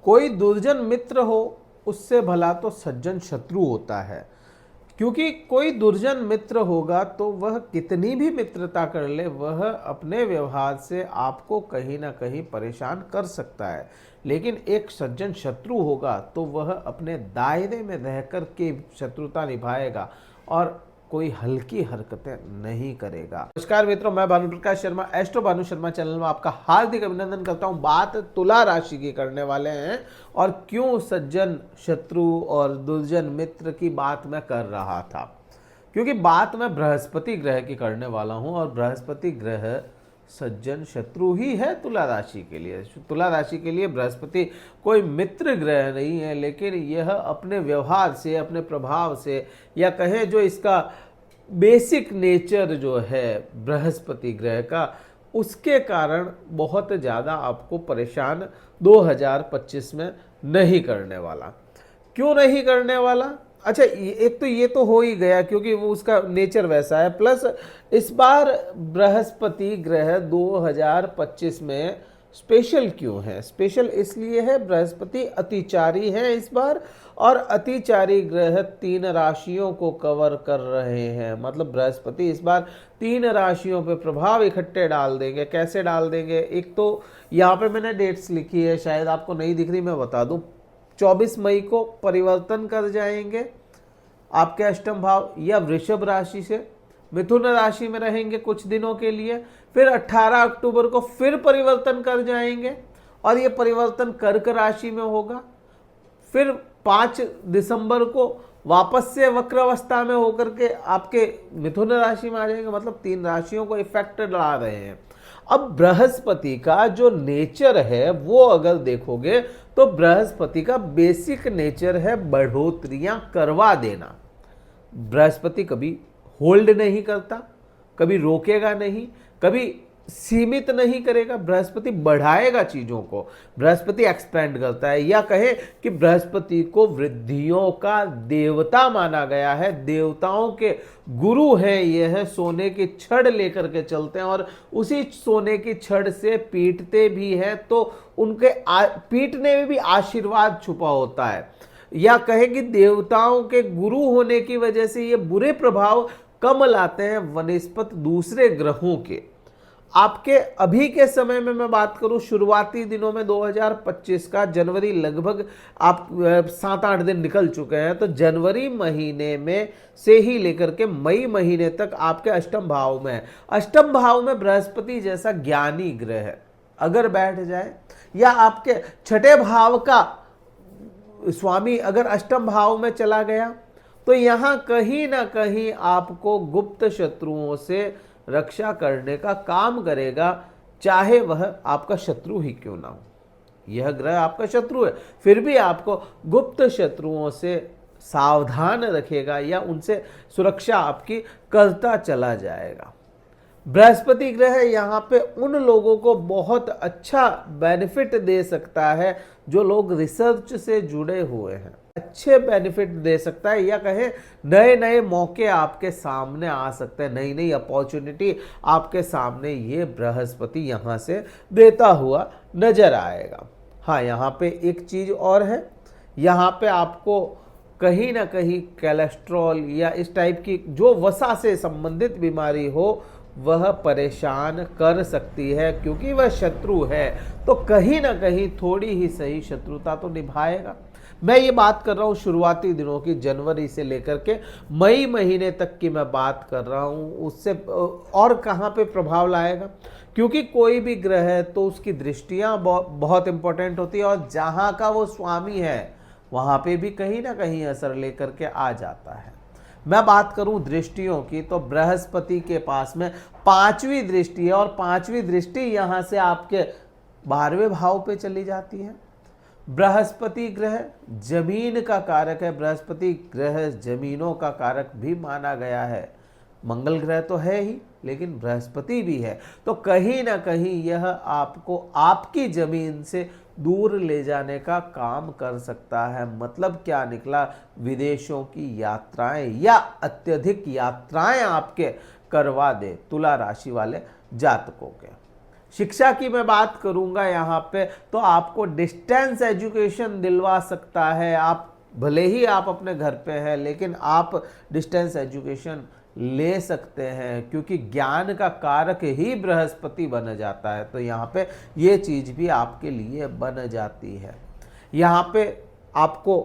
कोई दुर्जन मित्र हो उससे भला तो सज्जन शत्रु होता है। क्योंकि कोई दुर्जन मित्र होगा तो वह कितनी भी मित्रता कर ले, वह अपने व्यवहार से आपको कहीं ना कहीं परेशान कर सकता है। लेकिन एक सज्जन शत्रु होगा तो वह अपने दायरे में रहकर के शत्रुता निभाएगा और कोई हल्की हरकतें नहीं करेगा। नमस्कार मित्रों, मैं भानु प्रकाश शर्मा, एस्ट्रो भानु शर्मा चैनल में आपका हार्दिक अभिनंदन करता हूं। बात तुला राशि की करने वाले हैं और क्यों सज्जन शत्रु और दुर्जन मित्र की बात मैं कर रहा था, क्योंकि बात मैं बृहस्पति ग्रह की करने वाला हूं और बृहस्पति ग्रह सज्जन शत्रु ही है तुला राशि के लिए। तुला राशि के लिए बृहस्पति कोई मित्र ग्रह नहीं है, लेकिन यह अपने व्यवहार से, अपने प्रभाव से, या कहें जो इसका बेसिक नेचर जो है बृहस्पति ग्रह का, उसके कारण बहुत ज़्यादा आपको परेशान 2025 में नहीं करने वाला। क्यों नहीं करने वाला? अच्छा, एक तो ये तो हो ही गया क्योंकि वो उसका नेचर वैसा है, प्लस इस बार बृहस्पति ग्रह 2025 में स्पेशल क्यों है? स्पेशल इसलिए है, बृहस्पति अतिचारी है इस बार, और अतिचारी ग्रह 3 राशियों को कवर कर रहे हैं। मतलब बृहस्पति इस बार 3 राशियों पे प्रभाव इकट्ठे डाल देंगे। कैसे डाल देंगे? एक तो यहाँ पे मैंने डेट्स लिखी है, शायद आपको नहीं दिख रही, मैं बता दूं। 24 मई को परिवर्तन कर जाएंगे आपके अष्टम भाव, या वृषभ राशि से मिथुन राशि में रहेंगे कुछ दिनों के लिए। फिर 18 अक्टूबर को फिर परिवर्तन कर जाएंगे और ये परिवर्तन कर्क राशि में होगा। फिर 5 दिसंबर को वापस से वक्र अवस्था में होकर के आपके मिथुन राशि में आ जाएंगे। मतलब 3 राशियों को इफेक्ट डाल रहे हैं। अब बृहस्पति का जो नेचर है वो अगर देखोगे तो बृहस्पति का बेसिक नेचर है बढ़ोतरियां करवा देना। बृहस्पति कभी होल्ड नहीं करता, कभी रोकेगा नहीं, कभी सीमित नहीं करेगा। बृहस्पति बढ़ाएगा चीजों को, बृहस्पति एक्सपेंड करता है। या कहे कि बृहस्पति को वृद्धियों का देवता माना गया है, देवताओं के गुरु हैं। यह सोने की छड़ लेकर के चलते हैं और उसी सोने की छड़ से पीटते भी हैं, तो उनके पीटने में भी आशीर्वाद छुपा होता है। या कहे कि देवताओं के गुरु होने की वजह से ये बुरे प्रभाव कम लाते हैं वनस्पत दूसरे ग्रहों के। आपके अभी के समय में मैं बात करूं, शुरुआती दिनों में 2025 का जनवरी लगभग आप 7-8 दिन निकल चुके हैं, तो जनवरी महीने में से ही लेकर के मई महीने तक आपके अष्टम भाव में है। अष्टम भाव में बृहस्पति जैसा ज्ञानी ग्रह अगर बैठ जाए, या आपके 6ठे भाव का स्वामी अगर अष्टम भाव में चला गया, तो यहां कहीं ना कहीं आपको गुप्त शत्रुओं से रक्षा करने का काम करेगा, चाहे वह आपका शत्रु ही क्यों ना हो। यह ग्रह आपका शत्रु है, फिर भी आपको गुप्त शत्रुओं से सावधान रखेगा या उनसे सुरक्षा आपकी करता चला जाएगा। बृहस्पति ग्रह यहाँ पे उन लोगों को बहुत अच्छा बेनिफिट दे सकता है जो लोग रिसर्च से जुड़े हुए हैं, अच्छे बेनिफिट दे सकता है। या कहे नए नए मौके आपके सामने आ सकते हैं, नई नई अपॉर्चुनिटी आपके सामने ये बृहस्पति यहाँ से देता हुआ नजर आएगा। हाँ, यहाँ पे एक चीज और है, यहाँ पे आपको कहीं ना कहीं कोलेस्ट्रॉल या इस टाइप की जो वसा से संबंधित बीमारी हो वह परेशान कर सकती है, क्योंकि वह शत्रु है। तो कहीं ना कहीं थोड़ी ही सही शत्रुता तो निभाएगा। मैं ये बात कर रहा हूँ शुरुआती दिनों की, जनवरी से लेकर के मई महीने तक की मैं बात कर रहा हूँ। उससे और कहाँ पे प्रभाव लाएगा? क्योंकि कोई भी ग्रह है तो उसकी दृष्टियाँ बहुत इंपॉर्टेंट होती है, और जहाँ का वो स्वामी है वहाँ पे भी कहीं ना कहीं असर लेकर के आ जाता है। मैं बात करूं दृष्टियों की, तो बृहस्पति के पास में 5वीं दृष्टि है, और 5वीं दृष्टि यहां से आपके 12वें भाव पे चली जाती है। बृहस्पति ग्रह जमीन का कारक है, बृहस्पति ग्रह जमीनों का कारक भी माना गया है। मंगल ग्रह तो है ही, लेकिन बृहस्पति भी है, तो कहीं ना कहीं यह आपको आपकी जमीन से दूर ले जाने का काम कर सकता है। मतलब क्या निकला? विदेशों की यात्राएं या अत्यधिक यात्राएं आपके करवा दे तुला राशि वाले जातकों के। शिक्षा की मैं बात करूंगा यहाँ पे, तो आपको डिस्टेंस एजुकेशन दिलवा सकता है। आप भले ही आप अपने घर पे हैं, लेकिन आप डिस्टेंस एजुकेशन ले सकते हैं, क्योंकि ज्ञान का कारक ही बृहस्पति बन जाता है। तो यहाँ पे ये चीज़ भी आपके लिए बन जाती है। यहाँ पे आपको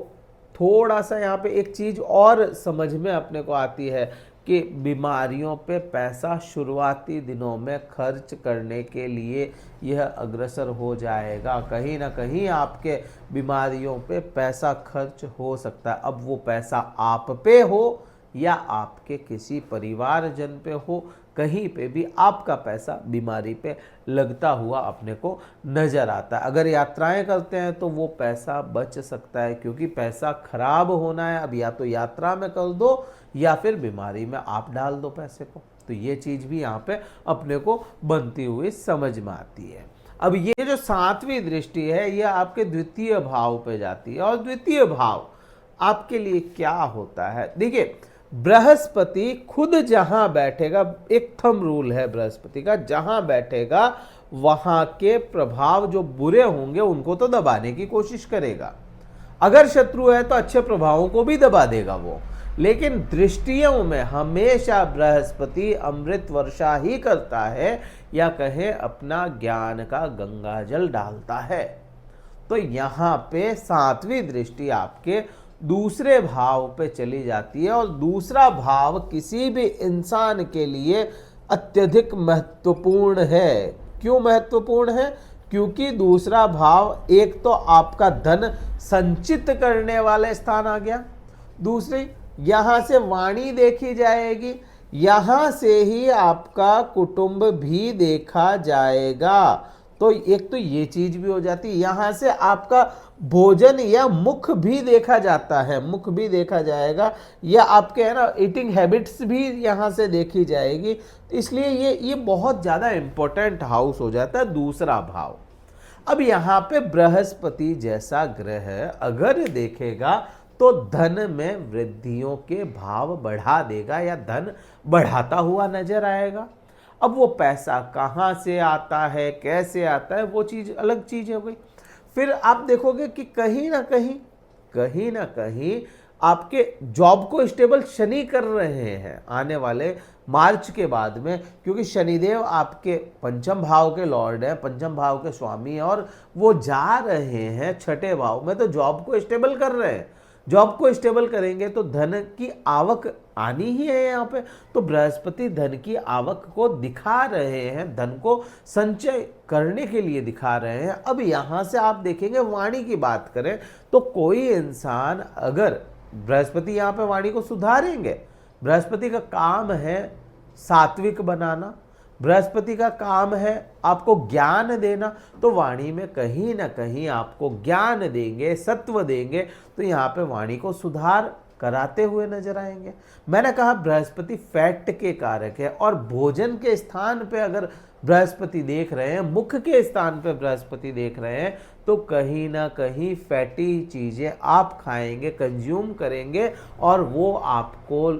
थोड़ा सा यहाँ पे एक चीज़ और समझ में अपने को आती है कि बीमारियों पे पैसा शुरुआती दिनों में खर्च करने के लिए यह अग्रसर हो जाएगा। कहीं ना कहीं आपके बीमारियों पे पैसा खर्च हो सकता है। अब वो पैसा आप पे हो या आपके किसी परिवारजन पे हो, कहीं पे भी आपका पैसा बीमारी पे लगता हुआ अपने को नज़र आता है। अगर यात्राएं करते हैं तो वो पैसा बच सकता है, क्योंकि पैसा खराब होना है, अब या तो यात्रा में कर दो या फिर बीमारी में आप डाल दो पैसे को। तो ये चीज़ भी यहाँ पे अपने को बनती हुई समझ में आती है। अब ये जो 7वीं दृष्टि है, ये आपके द्वितीय भाव पे जाती है। और द्वितीय भाव आपके लिए क्या होता है, देखिए बृहस्पति खुद जहां बैठेगा, एक थंब रूल है बृहस्पति का, जहां बैठेगा वहां के प्रभाव जो बुरे होंगे उनको तो दबाने की कोशिश करेगा। अगर शत्रु है तो अच्छे प्रभावों को भी दबा देगा वो। लेकिन दृष्टियों में हमेशा बृहस्पति अमृत वर्षा ही करता है, या कहे अपना ज्ञान का गंगाजल डालता है। तो यहाँ पे 7वीं दृष्टि आपके दूसरे भाव पे चली जाती है। और दूसरा भाव किसी भी इंसान के लिए अत्यधिक महत्वपूर्ण है। क्यों महत्वपूर्ण है? क्योंकि दूसरा भाव एक तो आपका धन संचित करने वाले स्थान आ गया, दूसरी यहाँ से वाणी देखी जाएगी, यहाँ से ही आपका कुटुंब भी देखा जाएगा। तो एक तो ये चीज भी हो जाती है, यहाँ से आपका भोजन या मुख भी देखा जाता है, मुख भी देखा जाएगा, या आपके है ना ईटिंग हैबिट्स भी यहाँ से देखी जाएगी। इसलिए ये बहुत ज़्यादा इम्पोर्टेंट हाउस हो जाता है दूसरा भाव। अब यहाँ पे बृहस्पति जैसा ग्रह अगर देखेगा तो धन में वृद्धियों के भाव बढ़ा देगा, या धन बढ़ाता हुआ नजर आएगा। अब वो पैसा कहाँ से आता है, कैसे आता है, वो चीज़ अलग चीज़ हो गई। फिर आप देखोगे कि कहीं ना कहीं आपके जॉब को स्टेबल शनि कर रहे हैं आने वाले मार्च के बाद में, क्योंकि शनिदेव आपके पंचम भाव के लॉर्ड हैं, पंचम भाव के स्वामी, और वो जा रहे हैं छठे भाव में, तो जॉब को स्टेबल कर रहे हैं। जॉब को स्टेबल करेंगे तो धन की आवक आनी ही है यहाँ पे। तो बृहस्पति धन की आवक को दिखा रहे हैं, धन को संचय करने के लिए दिखा रहे हैं। अब यहाँ से आप देखेंगे वाणी की बात करें तो कोई इंसान अगर बृहस्पति यहाँ पे वाणी को सुधारेंगे, बृहस्पति का काम है सात्विक बनाना, बृहस्पति का काम है आपको ज्ञान देना, तो वाणी में कहीं ना कहीं आपको ज्ञान देंगे, सत्व देंगे, तो यहाँ पे वाणी को सुधार कराते हुए नजर आएंगे। मैंने कहा बृहस्पति फैट के कारक है, और भोजन के स्थान पे अगर बृहस्पति देख रहे हैं, मुख के स्थान पे बृहस्पति देख रहे हैं, तो कहीं ना कहीं फैटी चीज़ें आप खाएंगे, कंज्यूम करेंगे, और वो आपको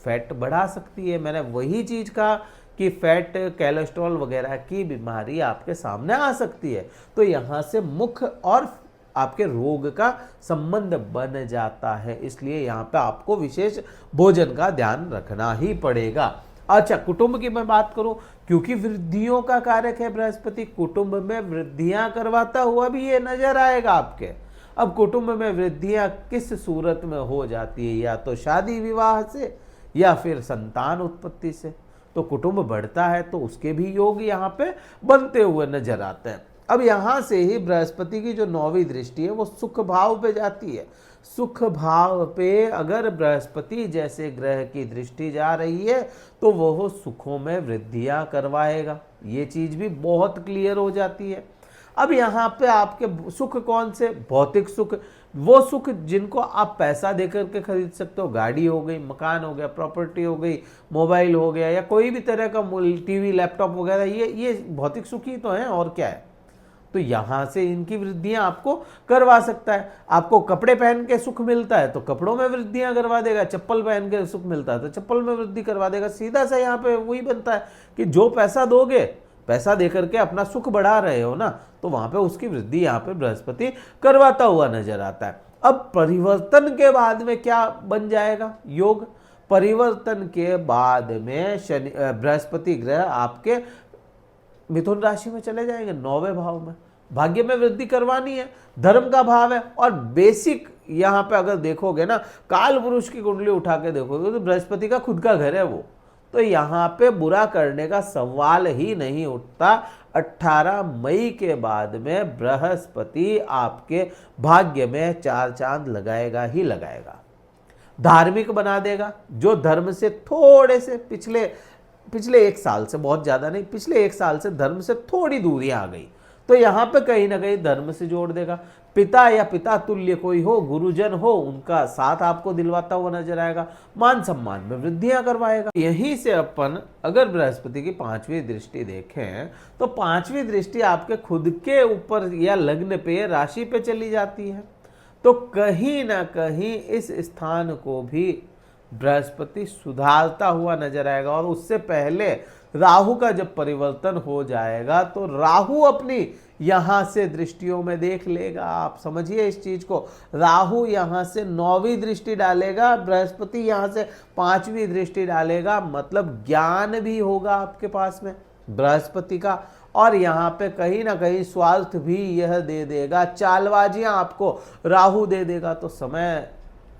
फैट बढ़ा सकती है। मैंने वही चीज़ कहा कि फैट, कोलेस्ट्रॉल वगैरह की बीमारी आपके सामने आ सकती है। तो यहाँ से मुख और आपके रोग का संबंध बन जाता है, इसलिए यहाँ पे आपको विशेष भोजन का ध्यान रखना ही पड़ेगा। अच्छा, कुटुंब की मैं बात करूं, क्योंकि वृद्धियों का कारक है बृहस्पति, कुटुंब में वृद्धियां करवाता हुआ भी ये नजर आएगा आपके। अब कुटुंब में वृद्धियां किस सूरत में हो जाती है, या तो शादी विवाह से या फिर संतान उत्पत्ति से। तो कुटुंब बढ़ता है तो उसके भी योग यहाँ पे बनते हुए नजर आते हैं। अब यहाँ से ही बृहस्पति की जो 9वीं दृष्टि है वो सुख भाव पे जाती है। सुख भाव पे अगर बृहस्पति जैसे ग्रह की दृष्टि जा रही है तो वह सुखों में वृद्धियां करवाएगा। ये चीज भी बहुत क्लियर हो जाती है। अब यहाँ पे आपके सुख कौन से? भौतिक सुख, वो सुख जिनको आप पैसा देकर के खरीद सकते हो, गाड़ी हो गई, मकान हो गया, प्रॉपर्टी हो गई, मोबाइल हो गया, या कोई भी तरह का टीवी, लैपटॉप वगैरह, ये भौतिक सुख ही तो है, और क्या है। तो यहाँ से इनकी वृद्धियां आपको करवा सकता है। आपको कपड़े पहन के सुख मिलता है तो कपड़ों में वृद्धियां करवा देगा, चप्पल पहन के सुख मिलता है तो चप्पल में वृद्धि करवा देगा। सीधा सा यहाँ पे वही बनता है कि जो पैसा दोगे पैसा दे करके अपना सुख बढ़ा रहे हो ना, तो वहां पे उसकी वृद्धि यहाँ पे बृहस्पति करवाता हुआ नजर आता है। अब परिवर्तन के बाद में क्या बन जाएगा योग? परिवर्तन के बाद में शनि बृहस्पति ग्रह आपके मिथुन राशि में चले जाएंगे, 9वें भाव में। भाग्य में वृद्धि करवानी है, धर्म का भाव है, और बेसिक यहाँ पे अगर देखोगे ना, काल पुरुष की कुंडली उठा के देखोगे तो बृहस्पति का खुद का घर है वो, तो यहाँ पे बुरा करने का सवाल ही नहीं उठता। 18 मई के बाद में बृहस्पति आपके भाग्य में 4 चांद लगाएगा ही लगाएगा। धार्मिक बना देगा, जो धर्म से थोड़े से पिछले 1 साल से, बहुत ज्यादा नहीं, पिछले 1 साल से धर्म से थोड़ी दूरी आ गई, तो यहाँ पे कहीं ना कहीं धर्म से जोड़ देगा। पिता या पिता तुल्य कोई हो, गुरुजन हो, उनका साथ आपको दिलवाता हुआ नजर आएगा। मान सम्मान में वृद्धियां करवाएगा। यहीं से अपन अगर बृहस्पति की 5वीं दृष्टि देखें तो 5वीं दृष्टि आपके खुद के ऊपर या लग्न पे, राशि पे चली जाती है, तो कहीं ना कहीं इस स्थान को भी बृहस्पति सुधारता हुआ नजर आएगा। और उससे पहले राहु का जब परिवर्तन हो जाएगा तो राहु अपनी यहां से दृष्टियों में देख लेगा। आप समझिए इस चीज को, राहु यहां से 9वीं दृष्टि डालेगा, बृहस्पति यहां से 5वीं दृष्टि डालेगा, मतलब ज्ञान भी होगा आपके पास में बृहस्पति का, और यहाँ पे कहीं ना कहीं स्वार्थ भी यह दे देगा, चालबाजियां आपको राहु दे देगा। तो समय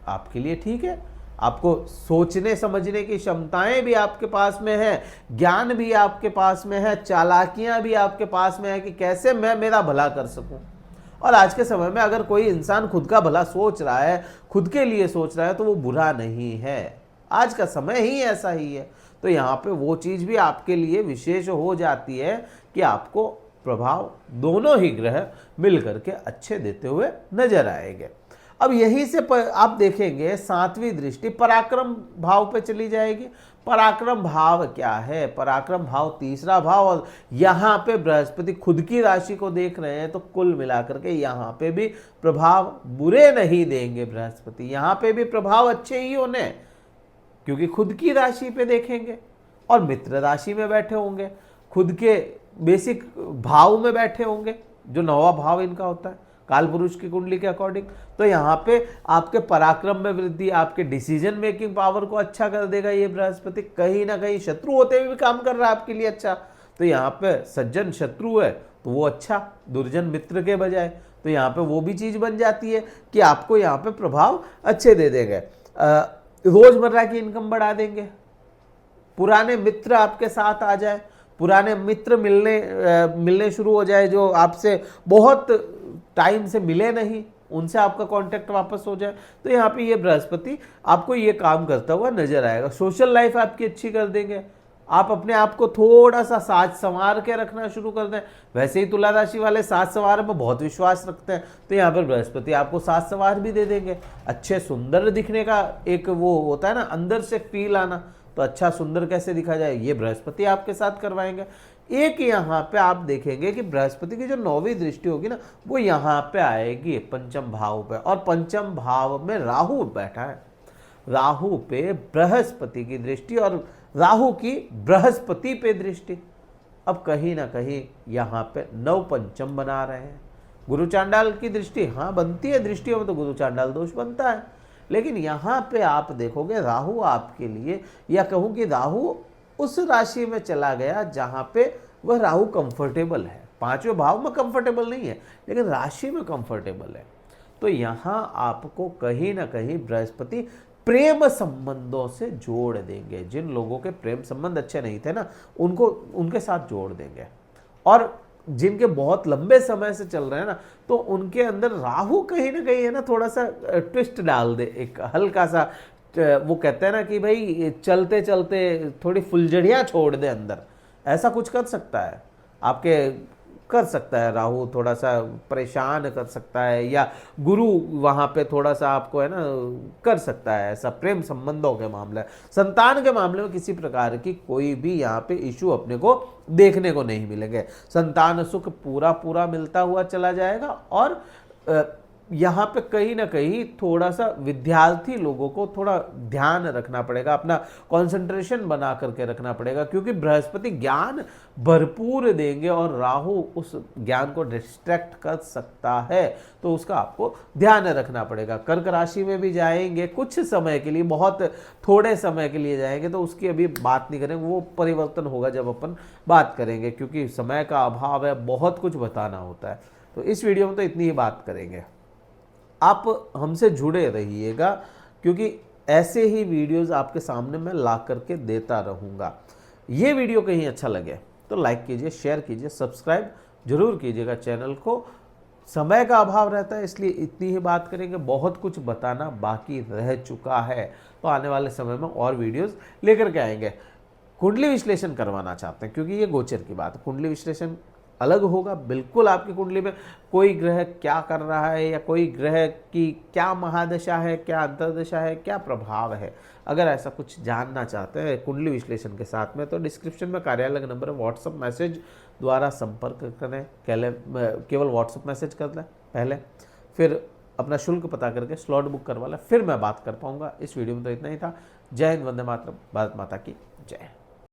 आपके लिए ठीक है, आपको सोचने समझने की क्षमताएं भी आपके पास में है, ज्ञान भी आपके पास में है, चालाकियां भी आपके पास में है कि कैसे मैं मेरा भला कर सकूं। और आज के समय में अगर कोई इंसान खुद का भला सोच रहा है, खुद के लिए सोच रहा है, तो वो बुरा नहीं है। आज का समय ही ऐसा ही है। तो यहाँ पे वो चीज भी आपके लिए विशेष हो जाती है कि आपको प्रभाव दोनों ही ग्रह मिल करके अच्छे देते हुए नजर आएंगे। अब यहीं से आप देखेंगे 7वीं दृष्टि पराक्रम भाव पे चली जाएगी। पराक्रम भाव क्या है? पराक्रम भाव 3रा भाव, और यहाँ पे बृहस्पति खुद की राशि को देख रहे हैं, तो कुल मिलाकर के यहाँ पे भी प्रभाव बुरे नहीं देंगे बृहस्पति, यहाँ पे भी प्रभाव अच्छे ही होने, क्योंकि खुद की राशि पे देखेंगे और मित्र राशि में बैठे होंगे, खुद के बेसिक भाव में बैठे होंगे, जो 9वां भाव इनका होता है काल पुरुष की कुंडली के अकॉर्डिंग। तो यहाँ पे आपके पराक्रम में वृद्धि, आपके डिसीजन मेकिंग पावर को अच्छा कर देगा ये बृहस्पति। कहीं ना कहीं शत्रु होते हुए भी काम कर रहा है आपके लिए अच्छा, तो यहाँ पे सज्जन शत्रु है तो वो अच्छा, दुर्जन मित्र के बजाय, तो यहाँ पे वो भी चीज बन जाती है कि आपको यहाँ पे प्रभाव अच्छे दे देंगे। रोजमर्रा की इनकम बढ़ा देंगे, पुराने मित्र आपके साथ आ जाए, पुराने मित्र मिलने शुरू हो जाए, जो आपसे बहुत टाइम से मिले नहीं, उनसे आपका कांटेक्ट वापस हो जाए। तो यहाँ पे ये बृहस्पति आपको ये काम करता हुआ नजर आएगा। सोशल लाइफ आपकी अच्छी कर देंगे, आप अपने आप को थोड़ा सा साज संवार के रखना शुरू कर दें। वैसे ही तुला राशि वाले साज संवार में बहुत विश्वास रखते हैं, तो यहाँ पर बृहस्पति आपको साज संवार भी दे देंगे। अच्छे सुंदर दिखने का एक वो होता है ना, अंदर से फील आना, तो अच्छा सुंदर कैसे दिखा जाए, ये बृहस्पति आपके साथ करवाएंगे। एक यहाँ पे आप देखेंगे कि बृहस्पति की जो 9वीं दृष्टि होगी ना, वो यहाँ पे आएगी 5म भाव पे, और 5म भाव में राहु बैठा है। राहु पे बृहस्पति की दृष्टि और राहु की बृहस्पति पे दृष्टि। अब कहीं ना कहीं यहाँ पे 9 पंचम बना रहे हैं। गुरु चांडाल की दृष्टि हाँ बनती है, दृष्टियों में तो गुरु चांडाल दोष बनता है, लेकिन यहाँ पे आप देखोगे राहु आपके लिए, या कहूँ कि राहु उस राशि में चला गया जहां पे वह राहु कंफर्टेबल है। 5वें भाव में कंफर्टेबल नहीं है, लेकिन राशि में कंफर्टेबल है। तो यहां आपको कहीं ना कहीं बृहस्पति प्रेम संबंधों से जोड़ देंगे। जिन लोगों के प्रेम संबंध अच्छे नहीं थे ना, उनको उनके साथ जोड़ देंगे, और जिनके बहुत लंबे समय से चल रहे हैं ना, तो उनके अंदर राहु कहीं ना कहीं है ना थोड़ा सा ट्विस्ट डाल दे, एक हल्का सा, वो कहते हैं ना कि भाई चलते चलते थोड़ी फुलझड़ियाँ छोड़ दे अंदर, ऐसा कुछ कर सकता है आपके, कर सकता है राहु, थोड़ा सा परेशान कर सकता है, या गुरु वहाँ पे थोड़ा सा आपको है ना कर सकता है ऐसा। प्रेम संबंधों के मामले, संतान के मामले में किसी प्रकार की कोई भी यहाँ पे इशू अपने को देखने को नहीं मिलेंगे। संतान सुख पूरा पूरा मिलता हुआ चला जाएगा, और यहाँ पे कहीं ना कहीं थोड़ा सा विद्यार्थी लोगों को थोड़ा ध्यान रखना पड़ेगा, अपना कंसंट्रेशन बना करके रखना पड़ेगा, क्योंकि बृहस्पति ज्ञान भरपूर देंगे और राहु उस ज्ञान को डिस्ट्रैक्ट कर सकता है, तो उसका आपको ध्यान रखना पड़ेगा। कर्क राशि में भी जाएंगे कुछ समय के लिए, बहुत थोड़े समय के लिए जाएंगे, तो उसकी अभी बात नहीं करेंगे, वो परिवर्तन होगा जब अपन बात करेंगे, क्योंकि समय का अभाव है, बहुत कुछ बताना होता है। तो इस वीडियो में तो इतनी ही बात करेंगे। आप हमसे जुड़े रहिएगा, क्योंकि ऐसे ही वीडियोस आपके सामने मैं ला करके देता रहूँगा। ये वीडियो कहीं अच्छा लगे तो लाइक कीजिए, शेयर कीजिए, सब्सक्राइब जरूर कीजिएगा चैनल को। समय का अभाव रहता है, इसलिए इतनी ही बात करेंगे, बहुत कुछ बताना बाकी रह चुका है, तो आने वाले समय में और वीडियोस लेकर के आएंगे। कुंडली विश्लेषण करवाना चाहते हैं, क्योंकि ये गोचर की बात है, कुंडली विश्लेषण अलग होगा बिल्कुल। आपकी कुंडली में कोई ग्रह क्या कर रहा है, या कोई ग्रह की क्या महादशा है, क्या अंतर्दशा है, क्या प्रभाव है, अगर ऐसा कुछ जानना चाहते हैं कुंडली विश्लेषण के साथ में, तो डिस्क्रिप्शन में कार्यालय का नंबर है, व्हाट्सअप मैसेज द्वारा संपर्क करें। केवल व्हाट्सअप मैसेज कर लें पहले, फिर अपना शुल्क पता करके स्लॉट बुक करवा लें, फिर मैं बात कर पाऊंगा। इस वीडियो में तो इतना ही था। जय हिंद, वंदे मातरम, भारत माता की जय।